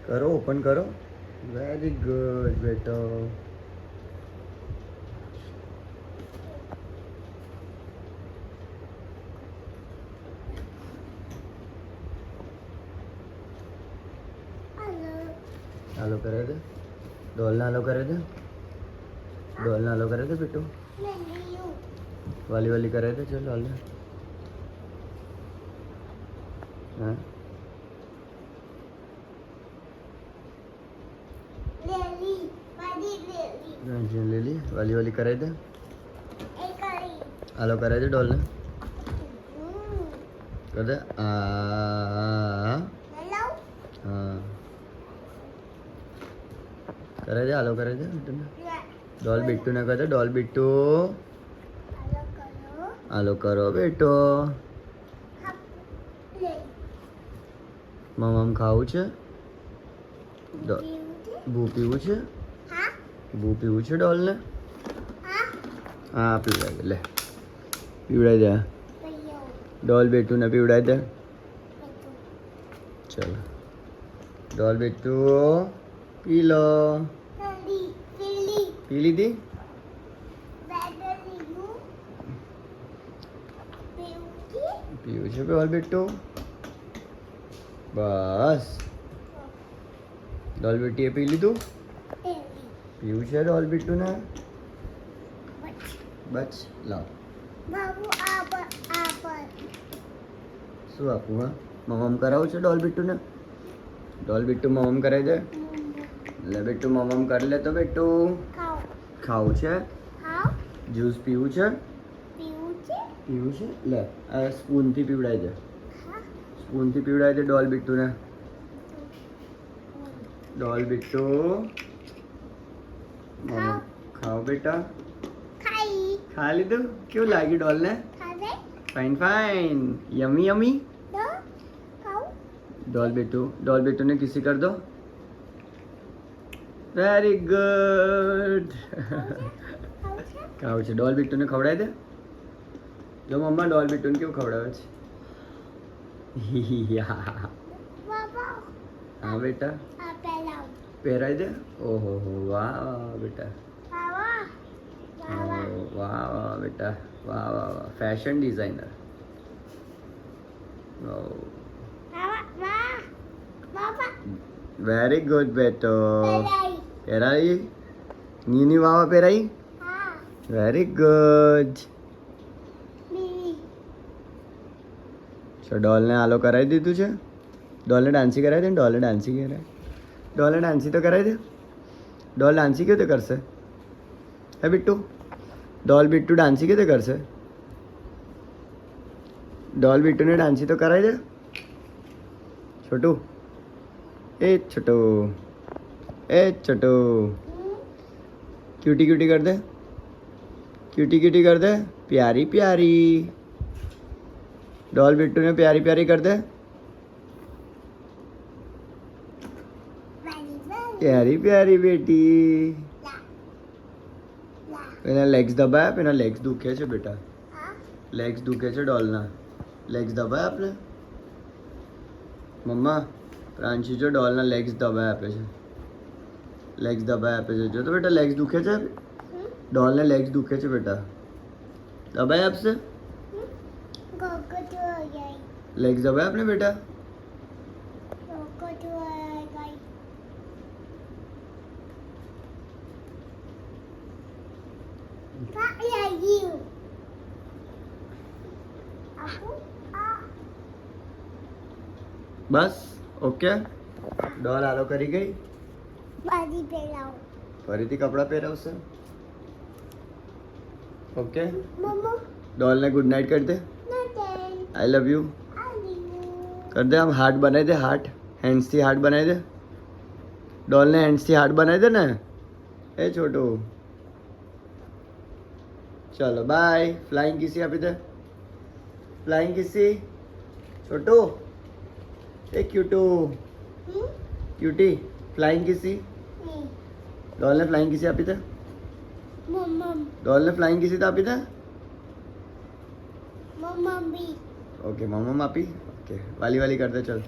करो ओपन करो very good बेटो हालो करे दे डॉल ना हालो करे दे डॉल ना हालो करे दे बेटो वाली वाली करे दे चल डॉल ना हाँ ले ली वाली वाली करे दे हालो करे दे डॉल ना कर दे हाँ करे दे हालो करे दे डॉल बिट्टू ने कर दे डॉल बिट्टू हालो करो बेटो मम खाવું છે બૂ પીવું છે બૂ પીવું છે ડોલ ને હા પીવડાવી દે લે પીવડાવી દે ડોલ બેટુ ને પીવડાવી દે ચલો ડોલ બેટુ પી લો પી લીધી પીવું છે ડોલ બેટુ બસ ડોલ બેટીએ પી લીધું પીવું છે ડોલ બેટુ ને બસ લાવ શું આપું હા મમ કરાવું છે ડોલ બેટુ ને ડોલ બેટુ મમ કરાવી દે લે બેટુ મમ કરી લે તો બેટુ ખાવું છે જ્યુસ પીવું છે પીવું છે લે આ સ્પૂનથી પીવડાવી દે સ્પૂનથી પીવડાવી દે ડોલ બેટુ ને डॉल बिट्टू खाओ बेटा खा लीधु क्यों लागी डॉल ने fine fine yummy yummy doll Bittu ने किसी कर दो वेरी गुड खाओ छे डॉल बिट्टू ने खवड़ाई दे जो मम्मा डॉल बिट्टू ने क्यों खवड़ावे छे हाँ बेटा પહેરાઈ દે ઓહો હો વાહ વાહ બેટા વાહ વાહ બેટા વાહ વાહ વાહ ફેશન ડિઝાઇનર વેરી ગુડ બેટો પહેરાઈ નીની વાવા પહેરાઈ વેરી ગુડ ડોલને આલો કરાવી દીધું છે ડોલને ડાન્સી કરાવી દે ડોલને ડાન્સી કરાય डॉल ने डांसी तो कराई दे डॉल डांसी क्यों तो कर से है बिट्टू डॉल बिट्टू डांसी क्यों तो कर से डॉल बिट्टू ने डांसी तो कराई दे छोटू ए छोटू क्यूटी क्यूटी कर दे क्यूटी क्यूटी कर दे प्यारी प्यारी डॉल बिट्टू ने प्यारी प्यारी कर दे प्यारी प्यारी बेटी પેલા લેગ્સ દબાય પેલા લેગ્સ દુખે છે બેટા લેગ્સ દુખે છે ડોલના લેગ્સ દબાય આપણે મમ્મા પ્રાંશી જો ડોલના લેગ્સ દબાય આપે છે લેગ્સ દબાય આપે છે જો તો બેટા લેગ્સ દુખે છે ડોલને લેગ્સ દુખે છે બેટા દબાય આપશે લેગ્સ દબાય આપને બેટા बस ओके डॉल आलो करी गई फरीथी कपड़ा पहरावशे ओके डॉल ने गुड नाइट कर दे आई लव यू कर दे हम हार्ट बनाई दे हार्ट हैंड्स थी हार्ट बनाई दे डॉल ने हैंड्स थी हार्ट बनाई दे ना ए छोटू चलो बाय फ्लाइंग किसी आपी दे फ्लाइंग किसी छोटू ए क्यूटू क्यूटी फ्लाइंग किसी डॉल ने फ्लाइंग किसी आपी थे डॉल ने फ्लाइंग किसी तो आपी थे ओके मम्मा आपी ओके वाली वाली कर दे चल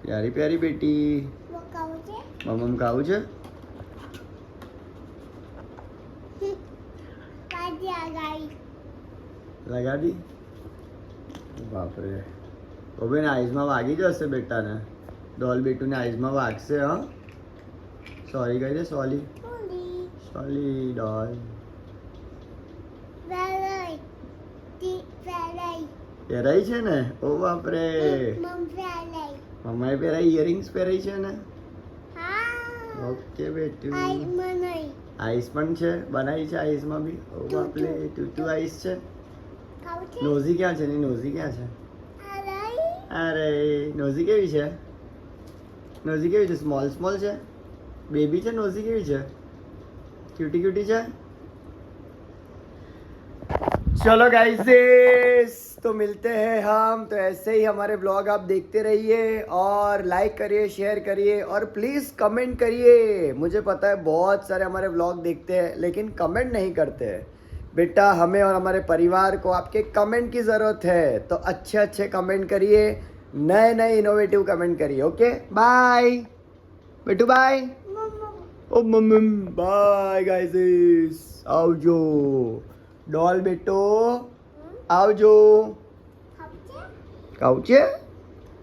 પ્યારી પ્યારી બેટી. મમમ ખાવું છે? લગા દી. બાપરે, ઓબેન આઈઝમાં વાગી જશે બેટાને. ડોલ બેટુને આઈઝમાં વાગશે. હા, સોરી કહી દે. સોલી સોલી ડોલ. પહેરાઈ છે ને? ઓ બાપરે, મમ્માએ પહેરાઈ. ઇયરિંગ્સ પહેરાઈ છે ને? ઓકે બેટુ. આઈસ પણ છે, બનાવી છે આઈસમાં બી. ઓ બાપરે, ટૂટુ આઈસ છે. નોઝી ક્યાં છે? ની નોઝી ક્યાં છે? અરે નોઝી કેવી છે? નોઝી કેવી છે? સ્મોલ સ્મોલ છે? બેબી છે? नोजी केवी છે? क्यूटी क्यूटी છે? चलो गाइस, तो मिलते हैं हम। तो ऐसे ही हमारे ब्लॉग आप देखते रहिए और लाइक करिए, शेयर करिए और प्लीज़ कमेंट करिए। मुझे पता है बहुत सारे हमारे ब्लॉग देखते हैं लेकिन कमेंट नहीं करते हैं। बेटा, हमें और हमारे परिवार को आपके कमेंट की ज़रूरत है, तो अच्छे अच्छे कमेंट करिए, नए नए इनोवेटिव कमेंट करिए। ओके, बाय बेटू, बाय। ओ मम्मी, बाय गाइस, आवजो। ડોલ બેટો આવજો. ખાવું છે?